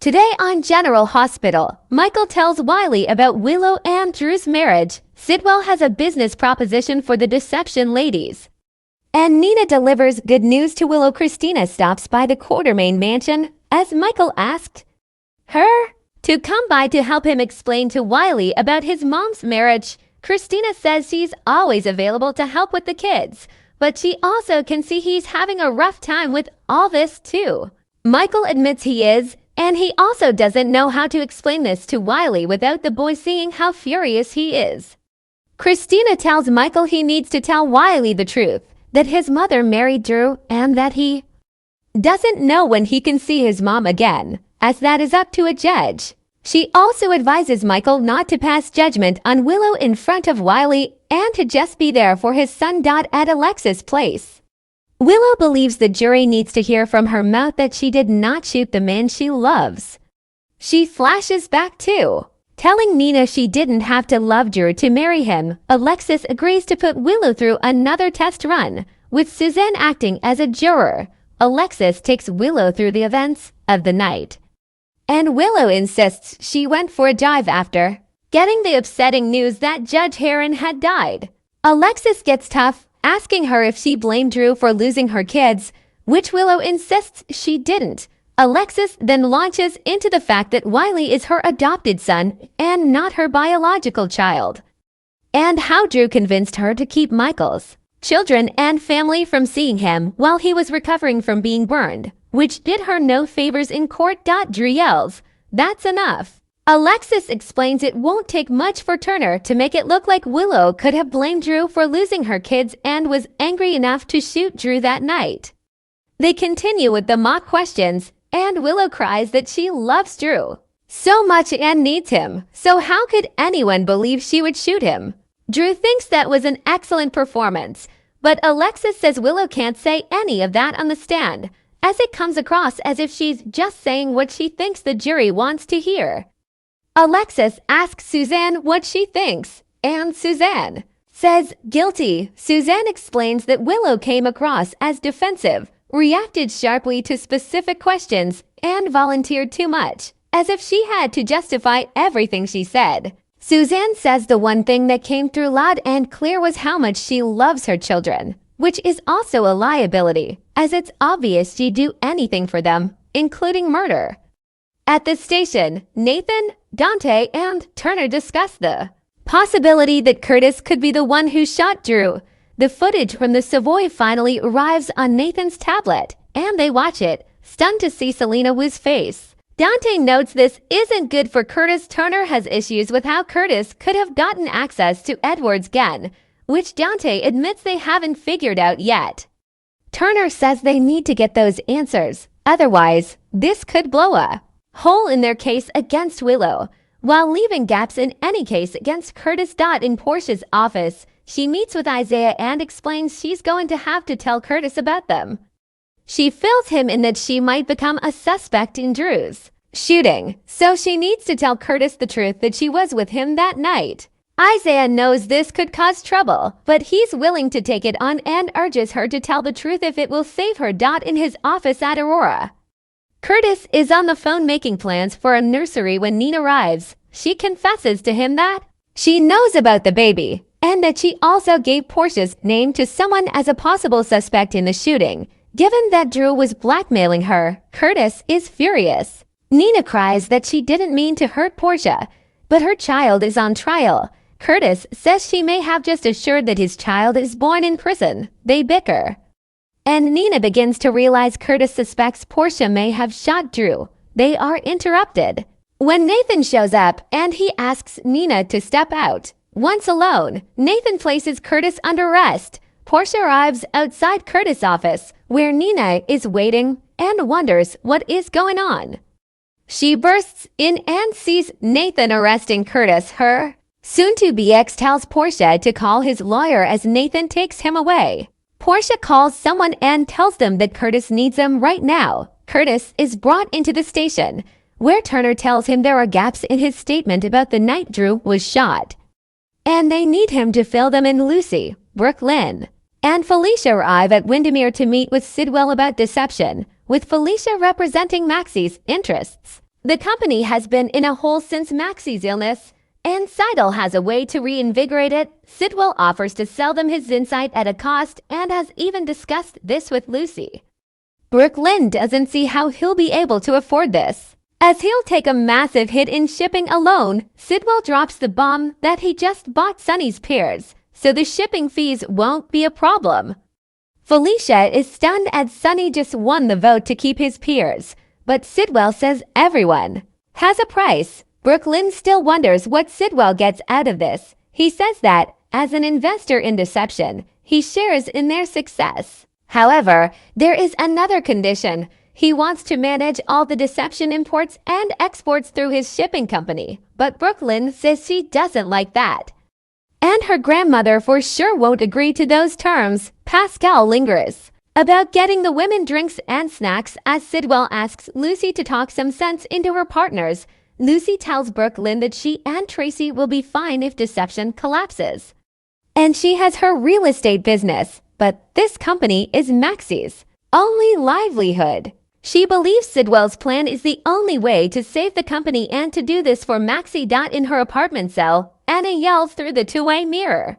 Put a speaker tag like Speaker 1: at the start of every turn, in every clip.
Speaker 1: Today on General Hospital, Michael tells Wiley about Willow and Drew's marriage. Sidwell has a business proposition for the Deception ladies. And Nina delivers good news to Willow. Christina stops by the Quartermain mansion, as Michael asked her to come by to help him explain to Wiley about his mom's marriage. Christina says she's always available to help with the kids, but she also can see he's having a rough time with all this too. Michael admits he is, and he also doesn't know how to explain this to Wiley without the boy seeing how furious he is. Christina tells Michael he needs to tell Wiley the truth, that his mother married Drew and that he doesn't know when he can see his mom again, as that is up to a judge. She also advises Michael not to pass judgment on Willow in front of Wiley and to just be there for his son. At Alexa's place, Willow believes the jury needs to hear from her mouth that she did not shoot the man she loves. She flashes back too, telling Nina she didn't have to love Drew to marry him. Alexis agrees to put Willow through another test run, with Suzanne acting as a juror. Alexis takes Willow through the events of the night, and Willow insists she went for a dive after getting the upsetting news that Judge Heron had died. Alexis gets tough, asking her if she blamed Drew for losing her kids, which Willow insists she didn't. Alexis then launches into the fact that Wiley is her adopted son and not her biological child, and how Drew convinced her to keep Michael's children and family from seeing him while he was recovering from being burned, which did her no favors in court. Drew yells, "That's enough." Alexis explains it won't take much for Turner to make it look like Willow could have blamed Drew for losing her kids and was angry enough to shoot Drew that night. They continue with the mock questions, and Willow cries that she loves Drew so much and needs him, so how could anyone believe she would shoot him? Drew thinks that was an excellent performance, but Alexis says Willow can't say any of that on the stand, as it comes across as if she's just saying what she thinks the jury wants to hear. Alexis asks Suzanne what she thinks, and Suzanne says guilty. Suzanne explains that Willow came across as defensive, reacted sharply to specific questions, and volunteered too much, as if she had to justify everything she said. Suzanne says the one thing that came through loud and clear was how much she loves her children, which is also a liability, as it's obvious she'd do anything for them, including murder. At the station, Nathan, Dante, and Turner discuss the possibility that Curtis could be the one who shot Drew. The footage from the Savoy finally arrives on Nathan's tablet, and they watch it, stunned to see Selena Wu's face. Dante notes this isn't good for Curtis. Turner has issues with how Curtis could have gotten access to Edward's gun, which Dante admits they haven't figured out yet. Turner says they need to get those answers, otherwise, this could blow a hole in their case against Willow, while leaving gaps in any case against Curtis. In Portia's office, she meets with Isaiah and explains she's going to have to tell Curtis about them. She fills him in that she might become a suspect in Drew's shooting, so she needs to tell Curtis the truth that she was with him that night. Isaiah knows this could cause trouble, but he's willing to take it on and urges her to tell the truth if it will save her. In his office at Aurora, Curtis is on the phone making plans for a nursery when Nina arrives. She confesses to him that she knows about the baby, and that she also gave Portia's name to someone as a possible suspect in the shooting. Given that Drew was blackmailing her, Curtis is furious. Nina cries that she didn't mean to hurt Portia, but her child is on trial. Curtis says she may have just assured that his child is born in prison. They bicker, and Nina begins to realize Curtis suspects Portia may have shot Drew. They are interrupted when Nathan shows up and he asks Nina to step out. Once alone, Nathan places Curtis under arrest. Portia arrives outside Curtis' office, where Nina is waiting and wonders what is going on. She bursts in and sees Nathan arresting Curtis. Her soon-to-be ex tells Portia to call his lawyer as Nathan takes him away. Portia calls someone and tells them that Curtis needs them right now. Curtis is brought into the station, where Turner tells him there are gaps in his statement about the night Drew was shot, and they need him to fill them in. Lucy, Brooklyn, and Felicia arrive at Windermere to meet with Sidwell about deception, with Felicia representing Maxie's interests. The company has been in a hole since Maxie's illness, and Seidel has a way to reinvigorate it. Sitwell offers to sell them his insight at a cost and has even discussed this with Lucy. Brooklyn doesn't see how he'll be able to afford this, as he'll take a massive hit in shipping alone. Sitwell drops the bomb that he just bought Sunny's peers, so the shipping fees won't be a problem. Felicia is stunned as Sunny just won the vote to keep his peers, but Sitwell says everyone has a price. Brooklyn still wonders what Sitwell gets out of this. He says that, as an investor in deception, he shares in their success. However, there is another condition. He wants to manage all the deception imports and exports through his shipping company, but Brooklyn says she doesn't like that. And her grandmother for sure won't agree to those terms. Pascal lingers about getting the women drinks and snacks as Sitwell asks Lucy to talk some sense into her partners. Lucy tells Brooklyn that she and Tracy will be fine if deception collapses. And she has her real estate business, but this company is Maxie's only livelihood. She believes Sitwell's plan is the only way to save the company and to do this for Maxie. In her apartment cell, Anna yells through the two-way mirror,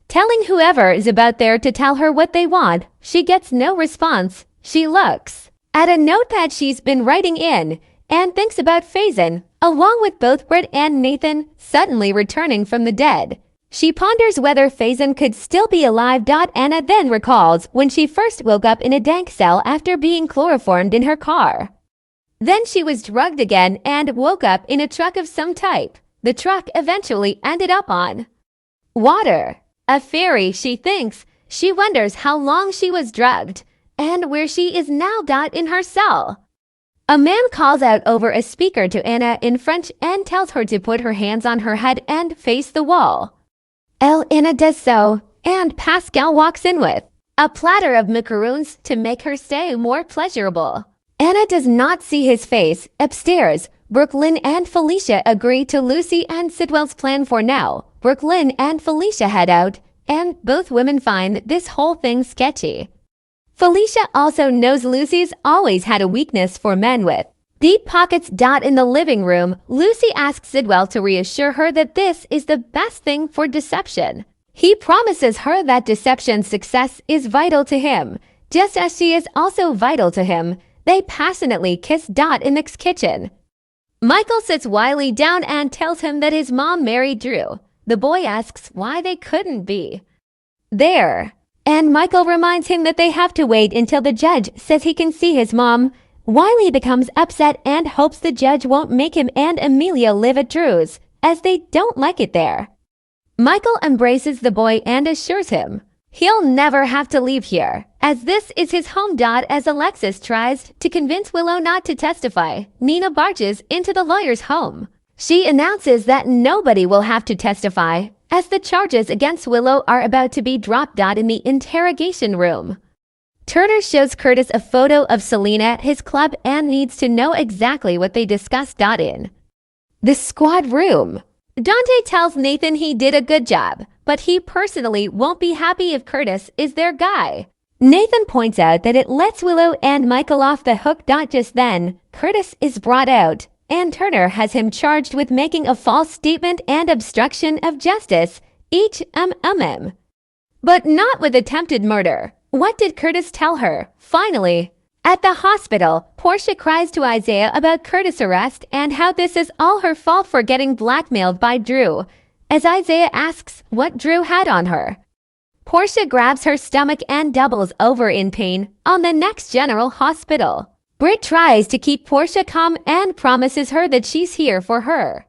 Speaker 1: telling whoever is about there to tell her what they want. She gets no response. She looks at a notepad she's been writing in and thinks about Faison, along with both Britt and Nathan suddenly returning from the dead. She ponders whether Faison could still be alive. Anna then recalls when she first woke up in a dank cell after being chloroformed in her car. Then she was drugged again and woke up in a truck of some type. The truck eventually ended up on water. A ferry, she thinks. She wonders how long she was drugged and where she is now. In her cell, a man calls out over a speaker to Anna in French and tells her to put her hands on her head and face the wall. Anna does so, and Pascal walks in with a platter of macaroons to make her stay more pleasurable. Anna does not see his face. Upstairs, Brooklyn and Felicia agree to Lucy and Sitwell's plan for now. Brooklyn and Felicia head out, and both women find this whole thing sketchy. Felicia also knows Lucy's always had a weakness for men with deep pockets. In the living room, Lucy asks Sitwell to reassure her that this is the best thing for deception. He promises her that deception's success is vital to him, just as she is also vital to him. They passionately kiss. In the kitchen, Michael sits Wiley down and tells him that his mom married Drew. The boy asks why they couldn't be there, and Michael reminds him that they have to wait until the judge says he can see his mom. Wiley becomes upset and hopes the judge won't make him and Amelia live at Drew's, as they don't like it there. Michael embraces the boy and assures him he'll never have to leave here, as this is his home. As Alexis tries to convince Willow not to testify, Nina barges into the lawyer's home. She announces that nobody will have to testify, as the charges against Willow are about to be dropped. In the interrogation room, Turner shows Curtis a photo of Selena at his club and needs to know exactly what they discussed. In the squad room, Dante tells Nathan he did a good job, but he personally won't be happy if Curtis is their guy. Nathan points out that it lets Willow and Michael off the hook. Just then, Curtis is brought out, and Turner has him charged with making a false statement and obstruction of justice, each but not with attempted murder. What did Curtis tell her? Finally, at the hospital, Portia cries to Isaiah about Curtis' arrest and how this is all her fault for getting blackmailed by Drew, as Isaiah asks what Drew had on her. Portia grabs her stomach and doubles over in pain on the next General Hospital. Britt tries to keep Portia calm and promises her that she's here for her.